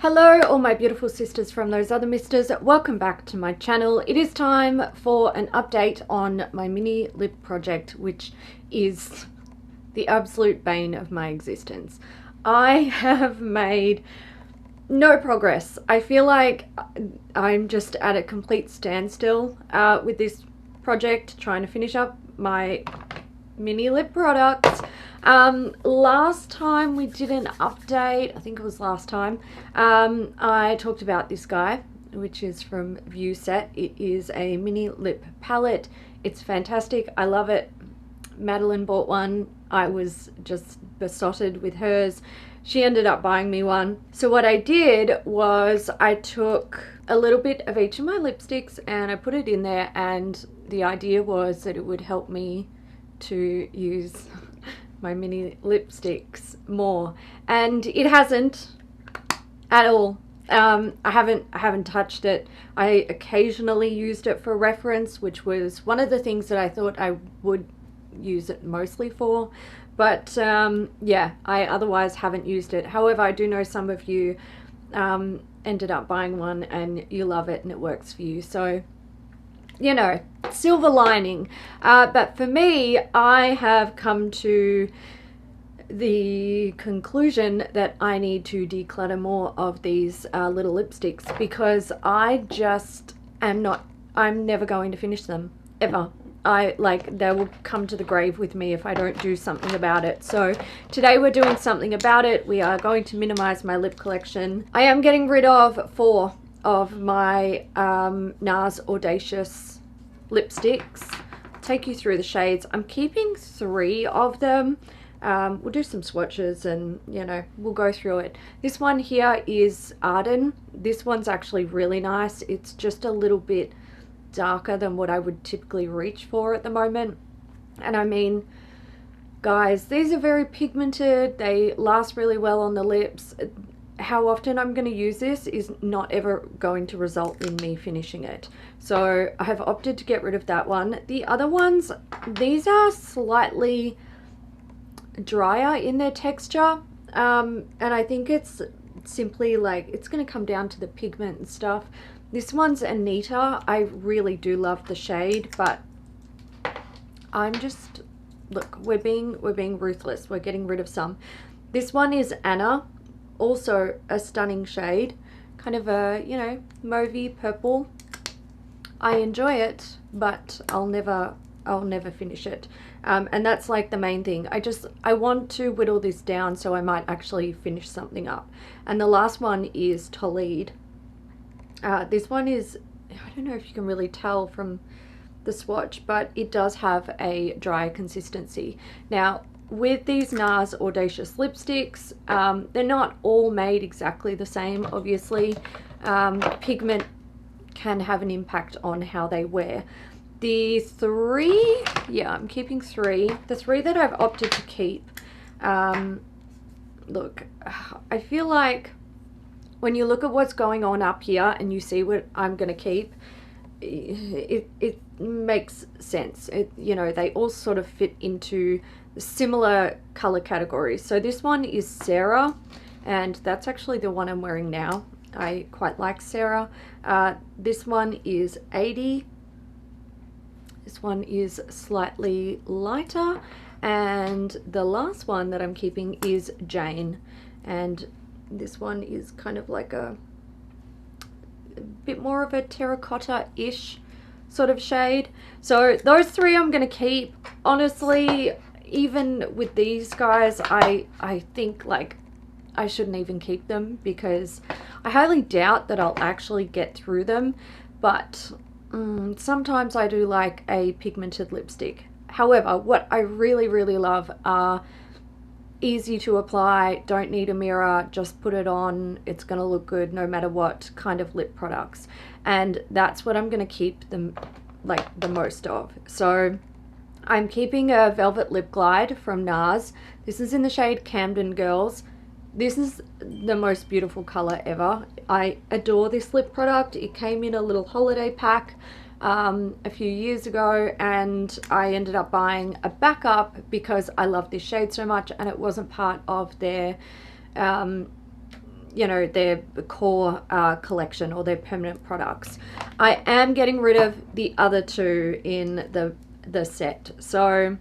Hello all my beautiful sisters from those other misters, welcome back to my channel. It is time for an update on my mini lip project, which is the absolute bane of my existence. I have made no progress. I feel like I'm just at a complete standstill with this project, trying to finish up my mini lip products. Last time we did an update, I think it was last time, I talked about this guy, which is from View Set. It is a mini lip palette. It's fantastic. I love it. Madeline bought one. I was just besotted with hers. She ended up buying me one. So what I did was I took a little bit of each of my lipsticks and I put it in there, and the idea was that it would help me to use my mini lipsticks more, and it hasn't at all. I haven't touched it. I occasionally used it for reference, which was one of the things that I thought I would use it mostly for, but yeah, I otherwise haven't used it. However, I do know some of you ended up buying one and you love it and it works for you, so you know, silver lining. But for me, I have come to the conclusion that I need to declutter more of these little lipsticks, because I just I'm never going to finish them, ever. They will come to the grave with me if I don't do something about it. So today we're doing something about it. We are going to minimize my lip collection. I am getting rid of 4 of my NARS Audacious lipsticks. I'll take you through the shades. I'm keeping 3 of them. We'll do some swatches and, you know, we'll go through it. This one here is Arden. This one's actually really nice. It's just a little bit darker than what I would typically reach for at the moment. And I mean, guys, these are very pigmented. They last really well on the lips. How often I'm going to use this is not ever going to result in me finishing it. So I have opted to get rid of that one. The other ones, these are slightly drier in their texture. And I think it's simply like, it's going to come down to the pigment and stuff. This one's Anita. I really do love the shade, but I'm just, look, we're being ruthless. We're getting rid of some. This one is Anna. Also a stunning shade, kind of a, you know, mauvey purple. I enjoy it, but I'll never finish it. And that's like the main thing. I want to whittle this down so I might actually finish something up. And the last one is Tolede. This one is, I don't know if you can really tell from the swatch, but it does have a dry consistency. Now, with these NARS Audacious lipsticks, they're not all made exactly the same, obviously. Pigment can have an impact on how they wear. The 3, yeah, I'm keeping 3. The 3 that I've opted to keep, look, I feel like when you look at what's going on up here and you see what I'm going to keep, it makes sense. You know, they all sort of fit into similar color categories. So this one is Sarah, and that's actually the one I'm wearing now. I quite like Sarah. This one is 80. This one is slightly lighter, and the last one that I'm keeping is Jane, and this one is kind of like a bit more of a terracotta-ish sort of shade. So those 3 I'm going to keep. Honestly, even with these guys, I think like I shouldn't even keep them, because I highly doubt that I'll actually get through them, but sometimes I do like a pigmented lipstick. However, what I really love are easy to apply, don't need a mirror, just put it on, it's going to look good no matter what kind of lip products, and that's what I'm going to keep them like the most of. So I'm keeping a Velvet Lip Glide from NARS. This is in the shade Camden Girls. This is the most beautiful color ever. I adore this lip product. It came in a little holiday pack a few years ago, and I ended up buying a backup because I love this shade so much, and it wasn't part of their you know, their core collection or their permanent products. I am getting rid of the other two in the set. So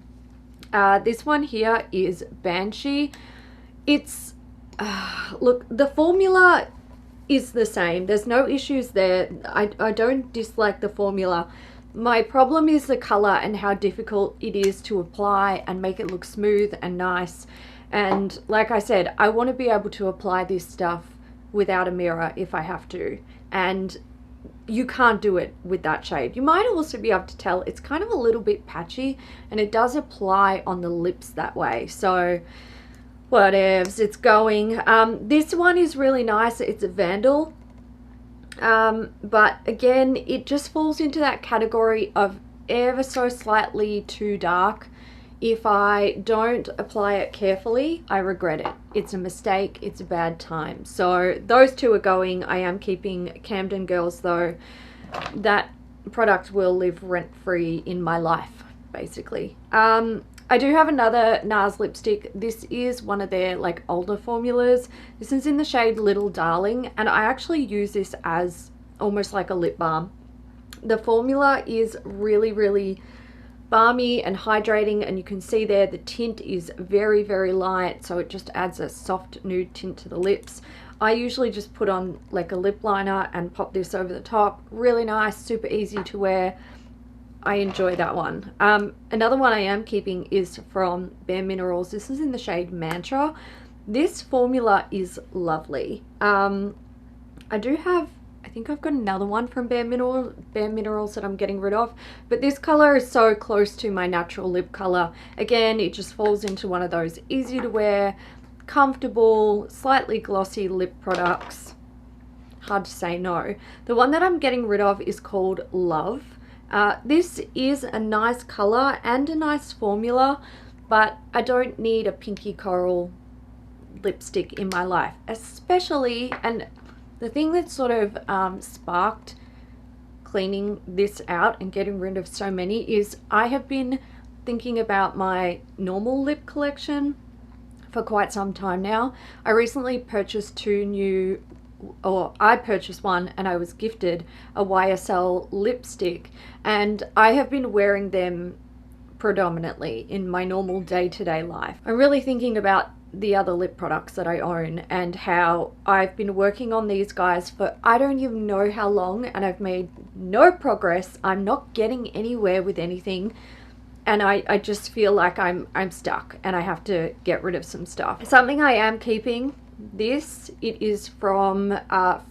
this one here is Banshee. It's look, the formula is the same. There's no issues there. I don't dislike the formula. My problem is the color and how difficult it is to apply and make it look smooth and nice. And like I said, I want to be able to apply this stuff without a mirror if I have to. And you can't do it with that shade. You might also be able to tell it's kind of a little bit patchy, and it does apply on the lips that way. So whatevs, it's going. This one is really nice. It's a Vandal. But again, it just falls into that category of ever so slightly too dark. If I don't apply it carefully, I regret it. It's a mistake. It's a bad time. So those two are going. I am keeping Camden Girls though. That product will live rent-free in my life, basically. I do have another NARS lipstick. This is one of their like older formulas. This is in the shade Little Darling, and I actually use this as almost like a lip balm. The formula is really, really balmy and hydrating, and you can see there the tint is very, very light, so it just adds a soft nude tint to the lips. I usually just put on like a lip liner and pop this over the top. Really nice, super easy to wear. I enjoy that one. Another one I am keeping is from Bare Minerals. This is in the shade Mantra. This formula is lovely. I do have, I think I've got another one from Bare Minerals that I'm getting rid of, but this color is so close to my natural lip color. Again, it just falls into one of those easy to wear, comfortable, slightly glossy lip products. Hard to say no. The one that I'm getting rid of is called Love. This is a nice color and a nice formula, but I don't need a pinky coral lipstick in my life, especially, and the thing that sort of sparked cleaning this out and getting rid of so many is I have been thinking about my normal lip collection for quite some time now. I recently purchased I purchased one and I was gifted a YSL lipstick, and I have been wearing them predominantly in my normal day-to-day life. I'm really thinking about the other lip products that I own and how I've been working on these guys for I don't even know how long, and I've made no progress. I'm not getting anywhere with anything, and I just feel like I'm stuck and I have to get rid of some stuff. Something I am keeping, this, it is from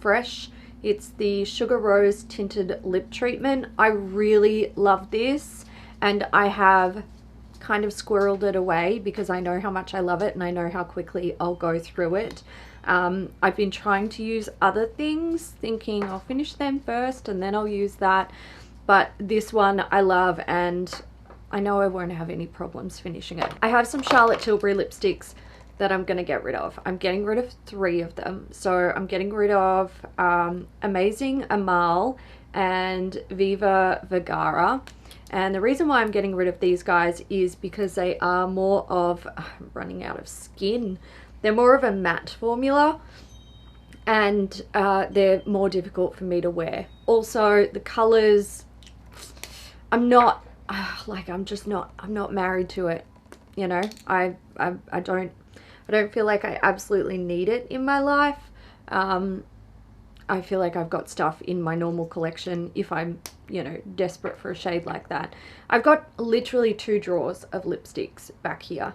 Fresh. It's the Sugar Rose Tinted Lip Treatment. I really love this, and I have kind of squirreled it away because I know how much I love it and I know how quickly I'll go through it. I've been trying to use other things, thinking I'll finish them first and then I'll use that, but this one I love and I know I won't have any problems finishing it. I have some Charlotte Tilbury lipsticks that I'm going to get rid of. I'm getting rid of 3 of them. So I'm getting rid of Amazing Amal and Viva Vergara. And the reason why I'm getting rid of these guys is because they are more of, I'm running out of skin. They're more of a matte formula, and they're more difficult for me to wear. Also, the colors, I'm not married to it. You know, I don't feel like I absolutely need it in my life. I feel like I've got stuff in my normal collection if I'm, you know, desperate for a shade like that. I've got literally 2 drawers of lipsticks back here.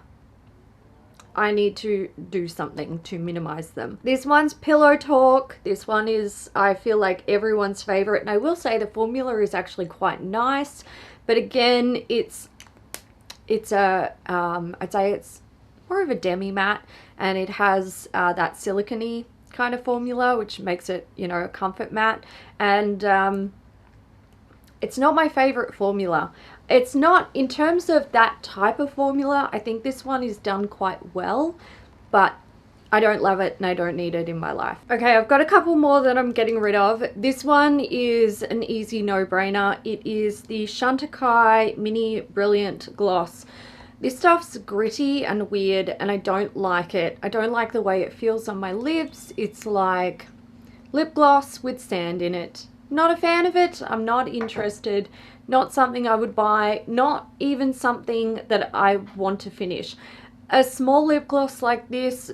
I need to do something to minimize them. This one's Pillow Talk. This one is, I feel like, everyone's favorite, and I will say the formula is actually quite nice, but again, it's a I'd say it's more of a demi matte, and it has that silicone-y kind of formula, which makes it, you know, a comfort matte. And it's not my favorite formula. It's not, in terms of that type of formula, I think this one is done quite well, but I don't love it and I don't need it in my life. Okay, I've got a couple more that I'm getting rid of. This one is an easy no-brainer. It is the Chantecaille Mini Brilliant Gloss. This stuff's gritty and weird and I don't like it. I don't like the way it feels on my lips. It's like lip gloss with sand in it. Not a fan of it. I'm not interested. Not something I would buy. Not even something that I want to finish. A small lip gloss like this,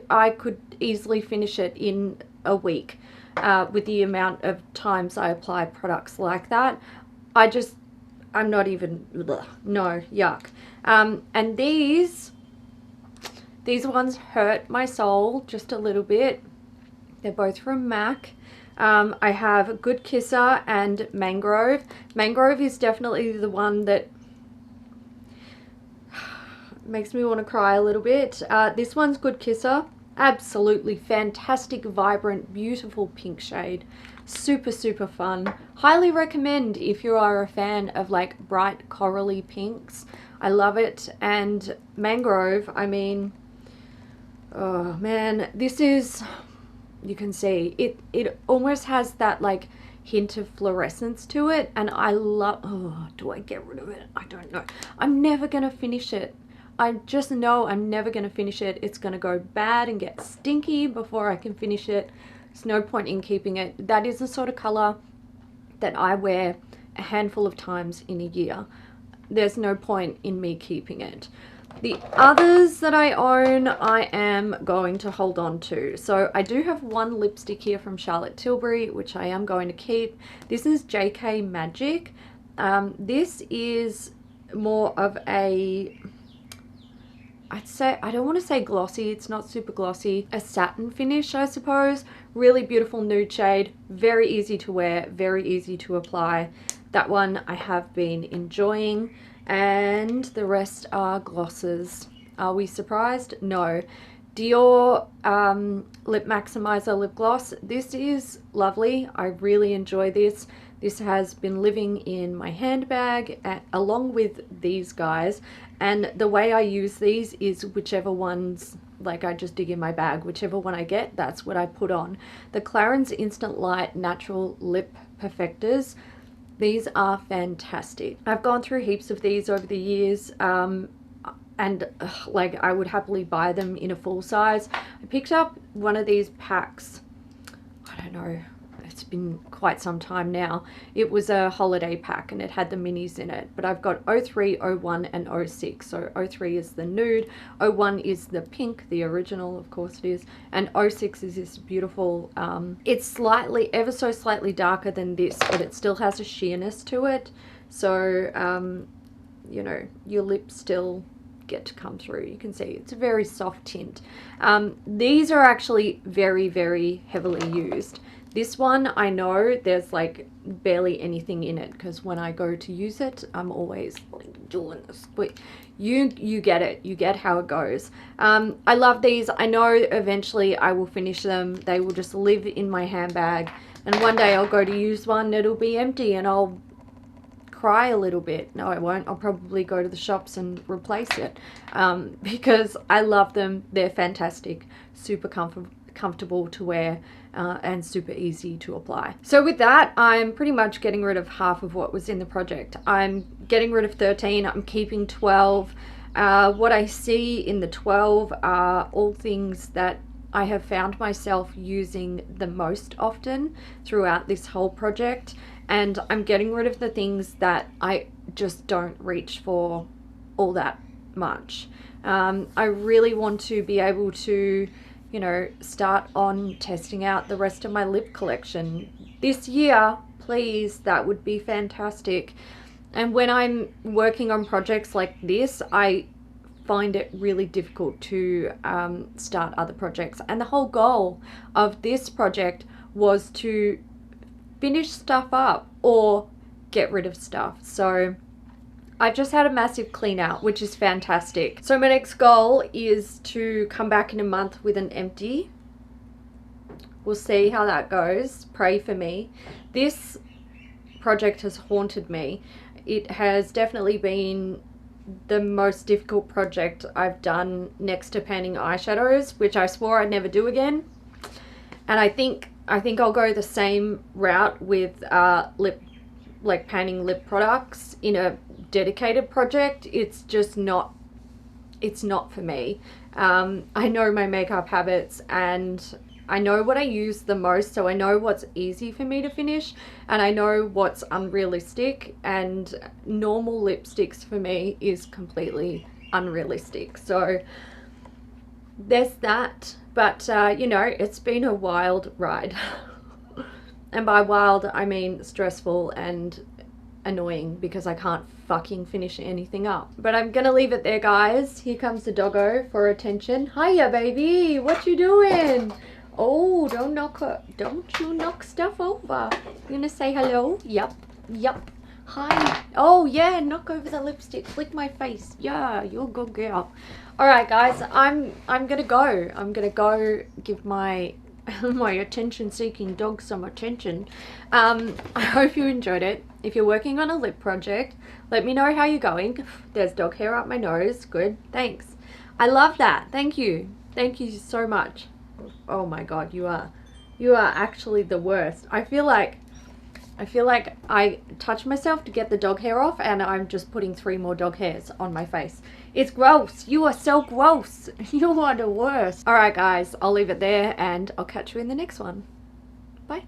I could easily finish it in a week with the amount of times I apply products like that. I'm not even, ugh, no, yuck. And these ones hurt my soul just a little bit. They're both from MAC. I have Good Kisser and Mangrove. Mangrove is definitely the one that makes me want to cry a little bit. This one's Good Kisser. Absolutely fantastic, vibrant, beautiful pink shade. Super, super fun. Highly recommend if you are a fan of like bright corally pinks. I love it. And Mangrove, I mean, oh man, this is, you can see it almost has that like hint of fluorescence to it, and I love, oh, do I get rid of it? I don't know. I'm never gonna finish it. I just know I'm never gonna finish it. It's gonna go bad and get stinky before I can finish it. There's no point in keeping it. That is the sort of color that I wear a handful of times in a year. There's no point in me keeping it. The others that I own, I am going to hold on to. So I do have one lipstick here from Charlotte Tilbury, which I am going to keep. This is JK Magic. This is more of a, I'd say, I don't want to say glossy, it's not super glossy, a satin finish, I suppose. Really beautiful nude shade, very easy to wear, very easy to apply. That one I have been enjoying, and the rest are glosses. Are we surprised? No. Dior Lip Maximizer Lip Gloss. This is lovely. I really enjoy this. This has been living in my handbag along with these guys, and the way I use these is whichever ones, like I just dig in my bag, whichever one I get, that's what I put on. The Clarins Instant Light Natural Lip Perfectors. These are fantastic. I've gone through heaps of these over the years, and like I would happily buy them in a full size. I picked up one of these packs, I don't know, it's been quite some time now. It was a holiday pack and it had the minis in it, but I've got 03, 01 and 06. So 03 is the nude, 01 is the pink, the original, of course it is, and 06 is this beautiful, it's slightly, ever so slightly darker than this, but it still has a sheerness to it. So you know, your lips still get to come through. You can see it's a very soft tint. These are actually very, very heavily used. This one, I know there's like barely anything in it because when I go to use it, I'm always like doing this. But you get it. You get how it goes. I love these. I know eventually I will finish them. They will just live in my handbag. And one day I'll go to use one, it'll be empty and I'll cry a little bit. No, I won't. I'll probably go to the shops and replace it because I love them. They're fantastic. Super comfortable to wear and super easy to apply. So with that, I'm pretty much getting rid of half of what was in the project. I'm getting rid of 13. I'm keeping 12. What I see in the 12 are all things that I have found myself using the most often throughout this whole project, and I'm getting rid of the things that I just don't reach for all that much. I really want to be able to, you know, start on testing out the rest of my lip collection this year, please. That would be fantastic. And when I'm working on projects like this, I find it really difficult to start other projects, and the whole goal of this project was to finish stuff up or get rid of stuff. So I've just had a massive clean out, which is fantastic. So my next goal is to come back in a month with an empty. We'll see how that goes. Pray for me. This project has haunted me. It has definitely been the most difficult project I've done next to painting eyeshadows, which I swore I'd never do again. And I think I'll go the same route with painting lip products in a dedicated project. It's just not, it's not for me. I know my makeup habits and I know what I use the most, so I know what's easy for me to finish and I know what's unrealistic, and normal lipsticks for me is completely unrealistic. So there's that, but you know, it's been a wild ride. And by wild I mean stressful and annoying because I can't fucking finish anything up. But I'm gonna leave it there, guys. Here comes the doggo for attention. Hiya, baby, what you doing? Oh, don't you knock stuff over. You gonna say hello? Yup. Hi. Oh yeah, knock over the lipstick, flick my face. Yeah, you're a good girl. All right, guys, I'm gonna go. I'm gonna go give my my attention-seeking dog some attention. I hope you enjoyed it. If you're working on a lip project, let me know how you're going. There's dog hair up my nose. Good, thanks. I love that. Thank you so much. Oh my god, you are actually the worst. I feel like I touch myself to get the dog hair off and I'm just putting 3 more dog hairs on my face. It's gross. You are so gross. You are the worst. All right, guys, I'll leave it there and I'll catch you in the next one. Bye.